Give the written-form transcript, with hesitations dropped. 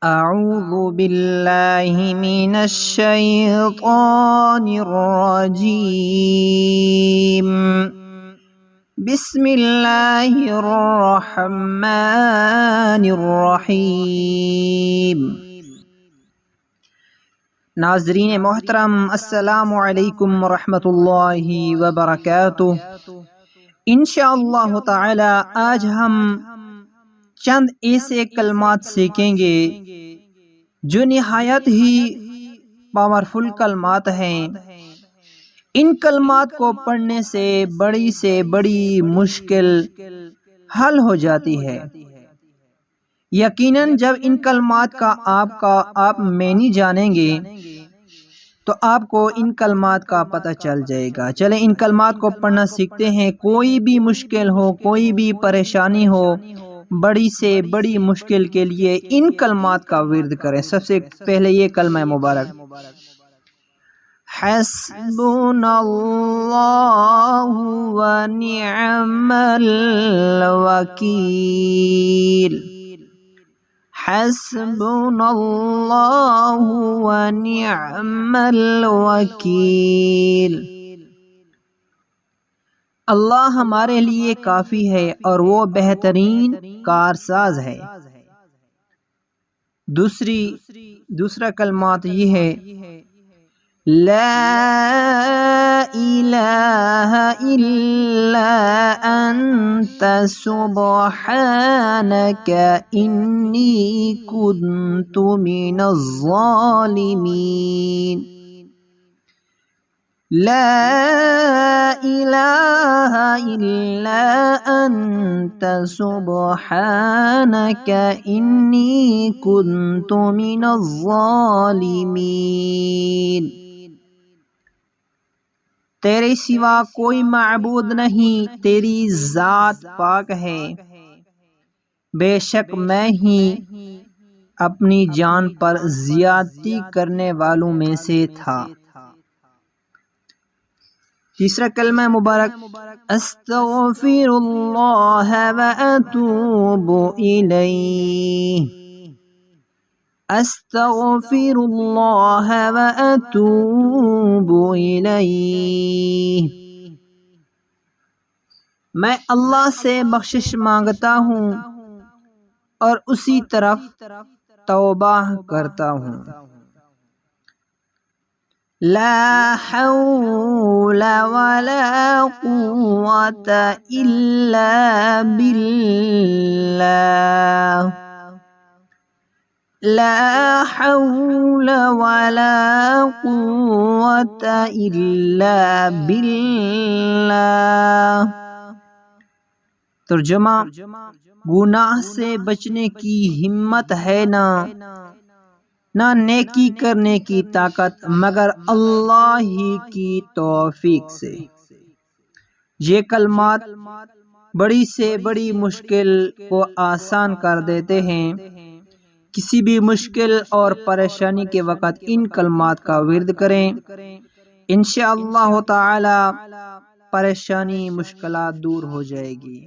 أعوذ بالله من الشيطان الرجيم. بسم الله الرحمن الرحیم. ناظرین محترم، السلام علیکم ورحمۃ اللہ وبرکاتہ. انشاءاللہ تعالی آج ہم چند ایسے کلمات سیکھیں گے جو نہایت ہی پاورفل کلمات ہیں. ان کلمات کو پڑھنے سے بڑی مشکل حل ہو جاتی ہے. یقیناً جب ان کلمات کا آپ معنی جانیں گے تو آپ کو ان کلمات کا پتہ چل جائے گا. چلیں ان کلمات کو پڑھنا سیکھتے ہیں. کوئی بھی مشکل ہو، کوئی بھی پریشانی ہو، بڑی سے بڑی مشکل کے لیے ان کلمات کا ورد کریں. سب سے پہلے یہ کلمہ مبارک حسبنا اللہ ونعم الوکیل. حسبنا اللہ ونعم الوکیل. اللہ ہمارے لیے کافی ہے اور وہ بہترین کارساز ہے. دوسرا کلمات یہ ہے لا الہ الا انت سبحانک انی کنت من الظالمین. لا الہ الا انت سبحانک انی کنت من الظالمین. تیرے سوا کوئی معبود نہیں، تیری ذات پاک ہے، بے شک میں ہی اپنی جان پر زیادتی کرنے والوں میں سے تھا. تیسرا کلمہ مبارک استغفر اللہ واتوب الیہ. استغفر اللہ واتوب الیہ. میں اللہ سے بخشش مانگتا ہوں اور اسی طرف توبہ کرتا ہوں. لا حول ولا قوة إلا بالله. لا حول ولا قوة إلا بالله. ترجمہ: گناہ سے بچنے کی ہمت ہے نہ نیکی کرنے کی طاقت مگر اللہ ہی کی توفیق سے. یہ کلمات بڑی سے بڑی مشکل کو آسان کر دیتے ہیں. کسی بھی مشکل اور پریشانی کے وقت ان کلمات کا ورد کریں. انشاءاللہ تعالی پریشانی مشکلات دور ہو جائے گی.